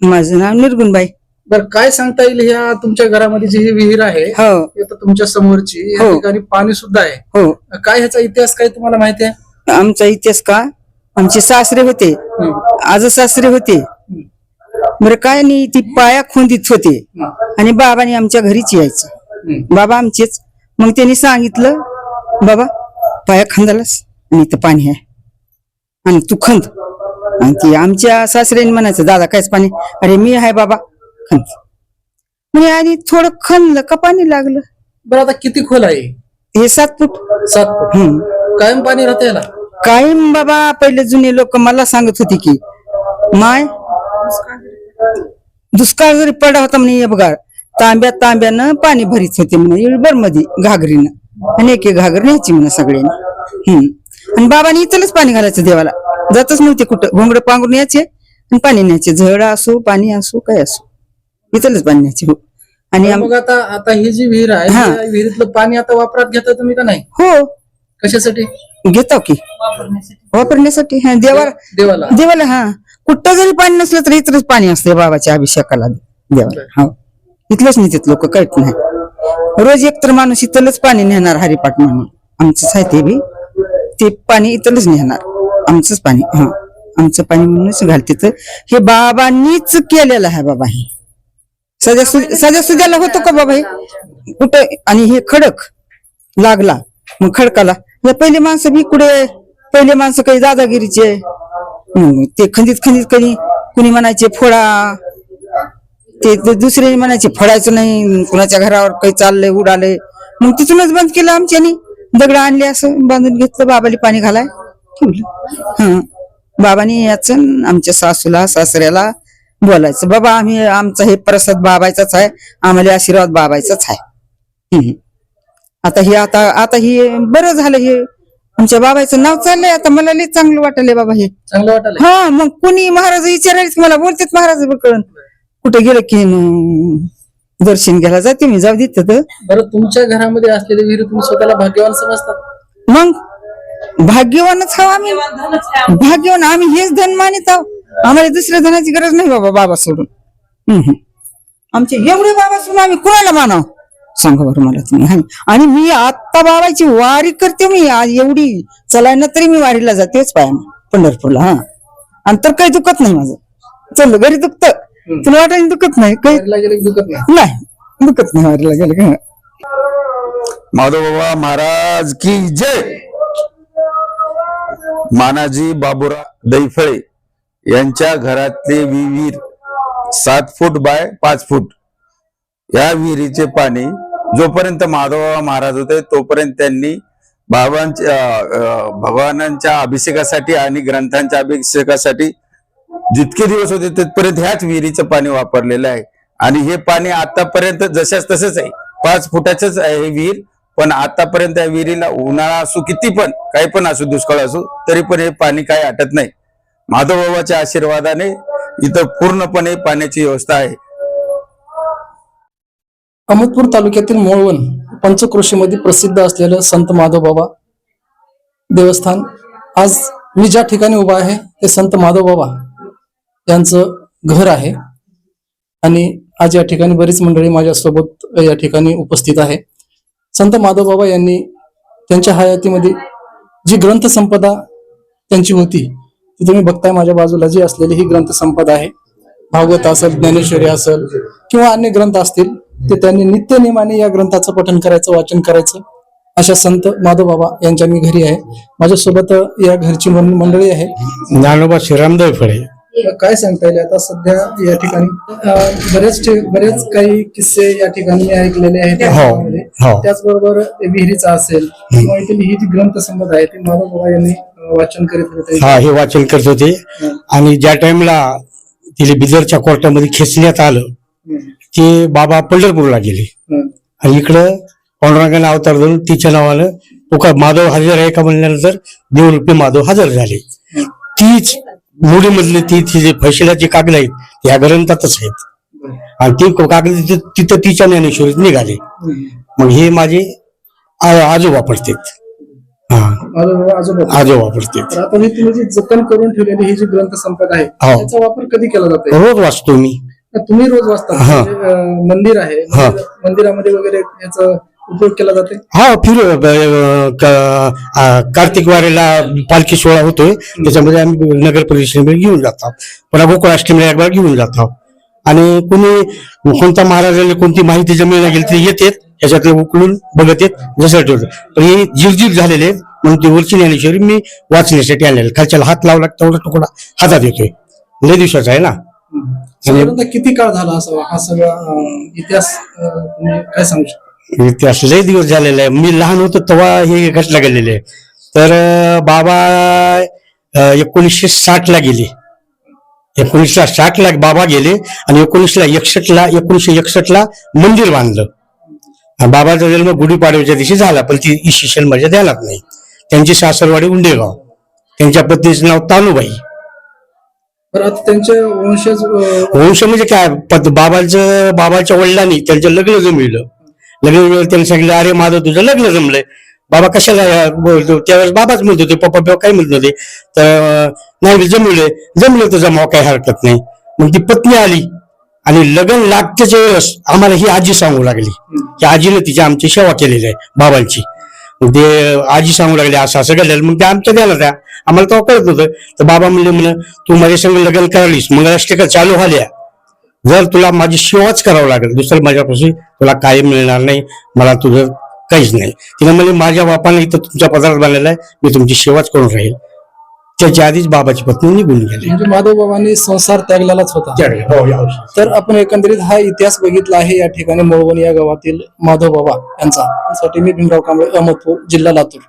माझं नाव निर्गुणबाई. बर, काय सांगता येईल ह्या तुमच्या घरामध्ये जी ही विहीर आहे हो आता तुमच्या समोरची या हो. ठिकाणी पाणी सुद्धा आहे, हो. काय ह्याचा इतिहास काय तुम्हाला माहिती आहे? आमचा इतिहास का, आमचे सासरे होते, आज सासरे होते. बरं काय नाही, ती पाया खोंदीत होते आणि बाबाने आमच्या घरीच यायचं. बाबा आमचेच. मग त्यांनी सांगितलं, बाबा पाया खंदालास आणि इथं पाणी आहे आणि तू खंद. आणि ती आमच्या सासऱ्याने म्हणायचं, दादा कायच पाणी? अरे मी आहे बाबा, खंद. म्हणजे आणि थोडं खणलं का पाणी लागलं. बरं, आता किती खोल आहे? हे 7 फूट. 7 फूट. कायम पाणी राहते याला? कायम बाबा. पहिले जुने लोक मला सांगत होते की माय दुष्काळ जरी पडला होता म्हणे, बघा तांब्यानं पाणी भरीत होते म्हणे, इळबर मध्ये घागरीनं, आणि एक घागर न्यायची म्हणे सगळ्यांनी. आणि बाबांनी इथलच पाणी घालायचं, देवाला जातच नव्हते कुठं. घोंगडं पांघरून यायचे आणि पाणी न्यायचे, झड असो पाणी असो काय असो, इथलच पाणी न्यायचे. हो. आणि मग आता ही जी विहीर आहे, या विहिरीतलं पाणी आता वापरात घेता तुम्ही का नाही? हो. कशासाठी घेतो की? वापरण्यासाठी. हा, देवाला. देवाला. हा, कुठं जरी पाणी नसलं तरी इथलंच पाणी असते बाबाच्या अभिषेकाला देवाला. हो, इथलंच नेतात लोक, काहीच नाही. रोज एकतर माणूस इथलंच पाणी नेणार, हरिपाठ म्हणून आमचं साहित्य बी ते पाणी इथलंच नेणार, आमचंच पाणी. हा, आमचं पाणी म्हणूनच घालते. तर हे बाबांनीच केलेलं आहे बाबा. हे सध्या सुद्याला होतो का बाबा हे कुठं? आणि हे खडक लागला, मग खडकाला पहिले माणसं बी कुठे, पहिले माणसं काही दादागिरीचे, ते खंदीत कधी कुणी म्हणायचे फोडा, ते दुसरे म्हणायचे फोडायचं नाही, कुणाच्या घरावर काही चाललंय उडालंय. मग तिथूनच बंद केलं आमच्यानी. दगड आणले, असं बांधून घेतलं, बाबाला पाणी घालाय ठेवलं. हा, बाबांनी याचं आमच्या सासूला सासऱ्याला बोलायचं, बाबा आम्ही आमचा हे प्रसाद बाबायचाच आहे, आम्हाला आशीर्वाद बाबायचाच आहे. आता हे बरं झालं, हे आमच्या बाबाचं नाव चाललंय आता. मला लई चांगलं वाटलंय बाबा, हे चांगलं वाटलं. हा, मग कुणी महाराज विचारायला मला बोलतात, महाराज कळण कुठे गेलं की दर्शन घ्यायला जाते मी, जाऊ देत. बरं, तुमच्या घरामध्ये असलेली विहीर तुम्ही स्वतःला भाग्यवान समजतात? मग भाग्यवानच हवं आम्ही, भाग्यवान आम्ही, हेच धन मानित आहोत. आम्हाला दुसऱ्या धनाची गरज नाही बाबा, बाबा सोडून. आमचे एवढे बाबा सोडून आम्ही कुणाला मानाव, सांगा बरं मला तुम्ही. आणि मी आता बाबाची वारी करते, मी आज एवढी चलायना तरी मी वारीला जातेच पायानं पंढरपूरला. हा, आणि तर काही दुखत नाही माझं. चल घरी दुखत, तुला वाटायला दुखत नाही काही? दुखत नाही, दुखत नाही वारीला गेलं का. माधव बाबा महाराज की जय. मानाजी बाबूराव दैफळे यांच्या घरातले विहीर 7 फूट बाय 5 फूट. या विहिरीचे पाणी जोपर्यंत माधवबाबा महाराज होते तोपर्यंत त्यांनी भगवानांच्या अभिषेकासाठी आणि ग्रंथांच्या अभिषेकासाठी जितके दिवस होते तिथपर्यंत ह्याच विहिरीचं पाणी वापरलेलं आहे. आणि हे पाणी आतापर्यंत जशाच तसंच आहे, 5 फुटाचंच आहे हे विहीर. पण आतापर्यंत या विहिरीला उन्हाळा असो, किती पण काही पण असो, दुष्काळ असो, तरी पण हे पाणी काही आटत नाही. माधवबाबाच्या आशीर्वादाने इथं पूर्णपणे पाण्याची व्यवस्था आहे. अहमदपूर तालुक्यातील मोळवन पंचक्रोशीमध्ये प्रसिद्ध असलेलं संत माधवबाबा देवस्थान. आज मी ज्या ठिकाणी उभा आहे ते संत माधवबाबा यांचं घर आहे. आणि आज या ठिकाणी बरीच मंडळी माझ्यासोबत या ठिकाणी उपस्थित आहे. संत माधवबाबा यांनी त्यांच्या हयातीमध्ये जी ग्रंथसंपदा त्यांची होती ती तुम्ही बघताय. माझ्या बाजूला जी असलेली ही ग्रंथसंपदा आहे, भागवत असेल, ज्ञानेश्वरी असेल किंवा अन्य ग्रंथ असतील, ते त्यांनी नित्यनेमाने या ग्रंथाचं पठण करायचं, वाचन करायचं. अशा संत माधवबाबा यांच्या मी घरी आहे. माझ्यासोबत या घरची मंडळी आहे. ज्ञानोबा श्रीराम दैफळे. काय सांगता येईल आता सध्या या ठिकाणी बरेच काही किस्से या ठिकाणी मी ऐकलेले आहेत. त्याचबरोबर विहिरीचा असेल किंवा इथली ही जी ग्रंथसंपदा आहे ती माधवबाबा यांनी वाचन करीत होते. हा, हे वाचन करत होते. आणि ज्या टाइमला तिला बिदरच्या कोर्टामध्ये खेचण्यात आलं ते बाबा पंढरपूरला गेले. आणि इकडं पांडुरंगाने अवतार धरून तिच्या नावानं तुका माधव हजर आहे का म्हणल्यानंतर देवरूपी माधव हजर झाले. तीच मोडीमधले तिचे फैसल्याचे कागद आहेत या ग्रंथातच आहेत. आणि ती कागद तिथं तिच्या ज्ञानेश्वरीत निघाले. मग हे माझे आजोबा पडतात. हा माधवबाबा आजोबा. आजोबा पडते तर आता ही तुम्ही जी जतन करून ठेवलेली ही जी ग्रंथ संपदा आहे हो. त्याचा वापर कधी केला जातो? रोज वाचतो मी. तुम्ही रोज वाचता? हा. म्हणजे, मंदिर आहे, हा. मंदिरामध्ये वगैरे याचा उपयोग केला जाते? हा कार्तिक वारीला पालखी सोहळा होतोय, त्याच्यामध्ये आम्ही नगर परिषदेमध्ये घेऊन जातो. पुन्हा गोकुळाष्टमीला एकदा घेऊन जातो. आणि कोणता महाराजाला कोणती माहिती जमिनीला गेली ते येतात, याच्यातले उकळून बघत येत जसं ठेवतं. पण हे जीव झालेले आहेत म्हणून ते वरची ज्ञानेश्वरी मी वाचण्यासाठी आणलेलं. खालच्याला हात लावला तेवढा तुकडा हातात येतोय. लय दिवसाचा आहे ना. साधारणतः किती काळ झाला असावा हा सगळा इतिहास? तुम्ही काय सांगू शकता? इतिहास लय दिवस झालेला आहे. मी लहान होतो तेव्हा हे घटना घडलेली आहे. तर बाबा 1960 ला गेले. 1960 ला बाबा गेले आणि 1961 ला मंदिर बांधलं. बाबाचा जन्म गुढीपाडव्याच्या दिवशी झाला, पण ती इसवी माझ्या ध्यानात नाही. त्यांची सासरवाडी उंडेगाव, त्यांच्या पत्नीचं नाव तानुबाई. तर आता त्यांचे वंशज वंश म्हणजे काय, बाबाच्या वडिलांनी त्यांचं लग्न जमविलं. त्यांनी सांगितलं, अरे माझं तुझं लग्न जमलंय. बाबा कशाला बोलतो, त्यावेळेस बाबाच म्हणत होते, पप्पा बिप्पा काय म्हणत होते. तर नाही जमलं तर जमाव, काही हरकत नाही. मग ती पत्नी आली आणि लग्न लागतेच्या वेळेस आम्हाला ही आजी सांगू लागली की आजीने तिची आमची सेवा केलेली आहे बाबांची. मग ते आजी सांगू लागले असं असं घडलेलं. मग ते आमच्या द्यायला त्या आम्हाला तेव्हा कळत नव्हतं. तर बाबा म्हणले तू माझ्या संग लग्न करालीस, मंगलाष्टका चालू झाल्या, जर तुला माझी सेवाच करावं लागेल, दुसरं माझ्यापासून तुला काही मिळणार नाही, मला तुझं काहीच नाही. तिने म्हणजे माझ्या बापाने इथं तुमच्या पदार्थ बांधलेला आहे, मी तुमची सेवाच करून राहील. त्याच्या आधीच बाबाची पत्नी निघून गेली. म्हणजे माधवबाबांनी संसार त्यागलेलाच होता. तर आपण एकंदरीत हा इतिहास बघितला आहे या ठिकाणी मोळवण या गावातील माधवबाबा यांचा. त्यासाठी मी भीमराव कांबळे, अहमदपूर, जिल्हा लातूर.